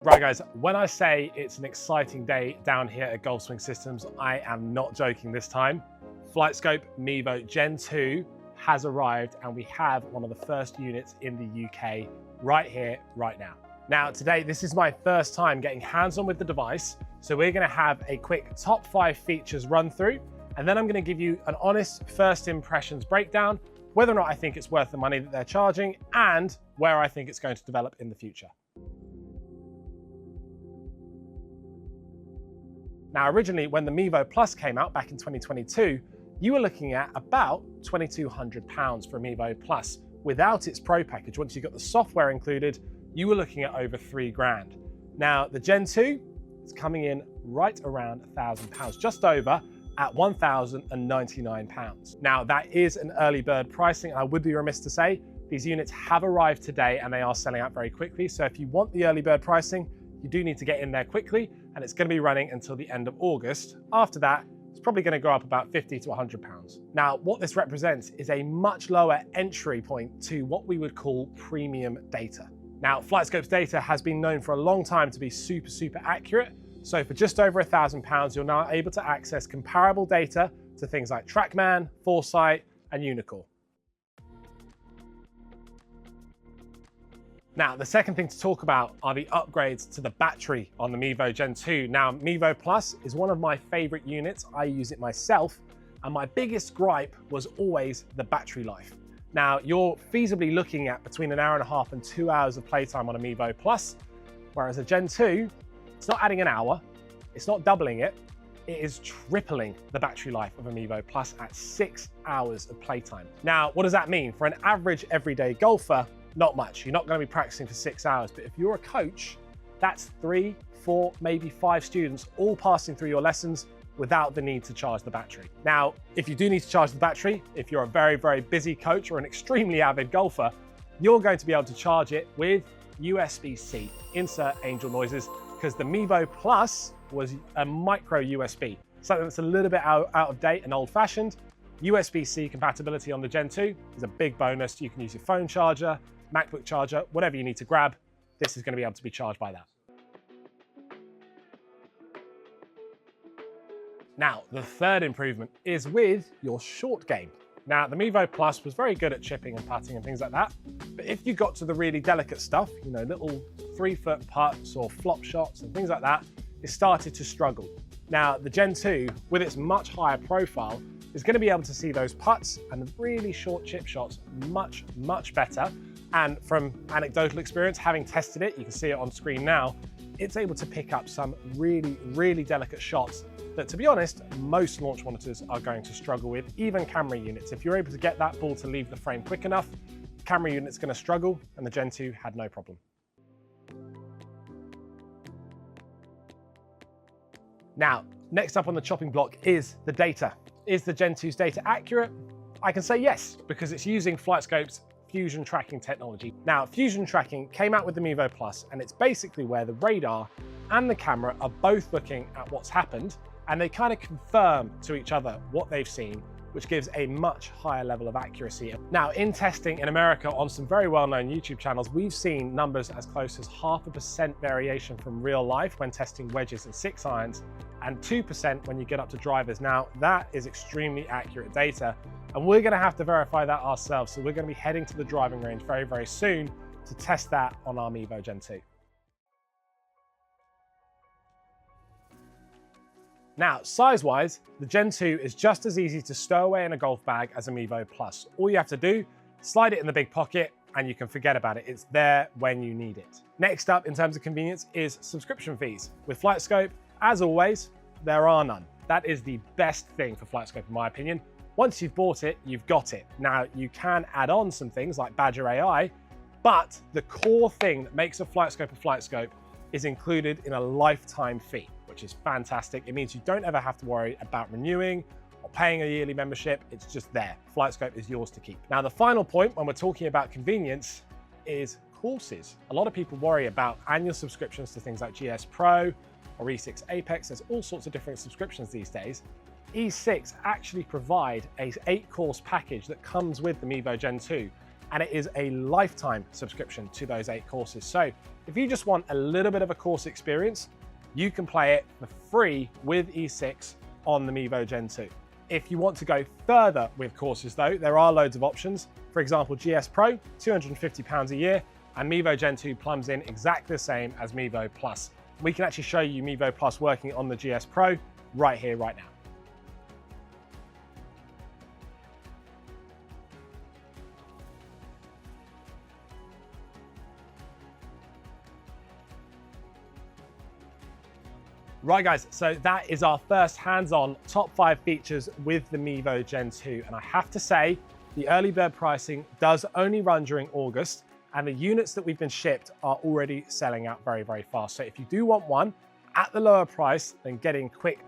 Right guys, when I say it's an exciting day down here at Golf Swing Systems, I am not joking this time. Flightscope Mevo Gen 2 has arrived and we have one of the first units in the UK right here, right now. Now today, this is my first time getting hands-on with the device, so we're gonna have a quick top 5 features run through, and then I'm gonna give you an honest first impressions breakdown, whether or not I think it's worth the money that they're charging, and where I think it's going to develop in the future. Now, originally, when the Mevo Plus came out back in 2022, you were looking at about £2,200 for a Mevo Plus. Without its Pro package, once you got the software included, you were looking at over £3,000. Now, the Gen 2 is coming in right around £1,000, just over at £1,099. Now, that is an early bird pricing, and I would be remiss to say, these units have arrived today and they are selling out very quickly. So if you want the early bird pricing, you do need to get in there quickly, and it's going to be running until the end of August. After that, it's probably going to go up about £50 to £100. Now, what this represents is a much lower entry point to what we would call premium data. Now, Flightscope's data has been known for a long time to be super accurate. So for just over £1,000, you're now able to access comparable data to things like TrackMan, Foresight, and Unicore. Now, the second thing to talk about are the upgrades to the battery on the Mevo Gen 2. Now, Mevo Plus is one of my favorite units. I use it myself, and my biggest gripe was always the battery life. Now, you're feasibly looking at between 1.5 hours and 2 hours of playtime on a Mevo Plus, whereas a Gen 2, it's not adding an hour, it's not doubling it, it is tripling the battery life of a Mevo Plus at 6 hours of playtime. Now, what does that mean? For an average everyday golfer, not much. You're not going to be practicing for 6 hours, but if you're a coach, that's 3, 4, maybe 5 students all passing through your lessons without the need to charge the battery. Now, if you do need to charge the battery, if you're a very busy coach or an extremely avid golfer, you're going to be able to charge it with USB-C, insert angel noises, because the Mevo Plus was a micro USB, something that's a little bit out of date and old-fashioned. USB-C compatibility on the Gen 2 is a big bonus. You can use your phone charger, MacBook charger, whatever you need to grab. This is going to be able to be charged by that. Now, the third improvement is with your short game. Now, the Mevo Plus was very good at chipping and putting and things like that. But if you got to the really delicate stuff, you know, little 3-foot putts or flop shots and things like that, it started to struggle. Now, the Gen 2, with its much higher profile, is going to be able to see those putts and the really short chip shots much better. And from anecdotal experience, having tested it, you can see it on screen now, it's able to pick up some really delicate shots that, to be honest, most launch monitors are going to struggle with, even camera units. If you're able to get that ball to leave the frame quick enough, camera unit's going to struggle, and the Gen 2 had no problem. Now, next up on the chopping block is the data. Is the Gen 2's data accurate? I can say yes, because it's using Flightscope's fusion tracking technology. Now, fusion tracking came out with the Mevo Plus, and it's basically where the radar and the camera are both looking at what's happened, and they kind of confirm to each other what they've seen, which gives a much higher level of accuracy. Now, in testing in America on some very well-known YouTube channels, we've seen numbers as close as 0.5% variation from real life when testing wedges and 6 irons, and 2% when you get up to drivers. Now, that is extremely accurate data, and we're going to have to verify that ourselves. So we're going to be heading to the driving range very soon to test that on our Mevo Gen 2. Now, size-wise, the Gen 2 is just as easy to stow away in a golf bag as a Mevo Plus. All you have to do, slide it in the big pocket, and you can forget about it. It's there when you need it. Next up, in terms of convenience, is subscription fees. With Flightscope, as always, there are none. That is the best thing for Flightscope, in my opinion. Once you've bought it, you've got it. Now, you can add on some things like Badger AI, but the core thing that makes a Flightscope is included in a lifetime fee, which is fantastic. It means you don't ever have to worry about renewing or paying a yearly membership. It's just there. Flightscope is yours to keep. Now, the final point when we're talking about convenience is courses. A lot of people worry about annual subscriptions to things like GS Pro or E6 Apex. There's all sorts of different subscriptions these days. E6 actually provide a 8-course package that comes with the Mevo Gen 2. and it is a lifetime subscription to those 8 courses. So if you just want a little bit of a course experience, you can play it for free with E6 on the Mevo Gen 2. If you want to go further with courses though, there are loads of options. For example, GS Pro, £250 a year, and Mevo Gen 2 plumbs in exactly the same as Mevo Plus. We can actually show you Mevo Plus working on the GS Pro right here, right now. Right guys, so that is our first hands-on top 5 features with the Mevo Gen 2. And I have to say, the early bird pricing does only run during August, and the units that we've been shipped are already selling out very, very fast. So if you do want one at the lower price, then get in quick.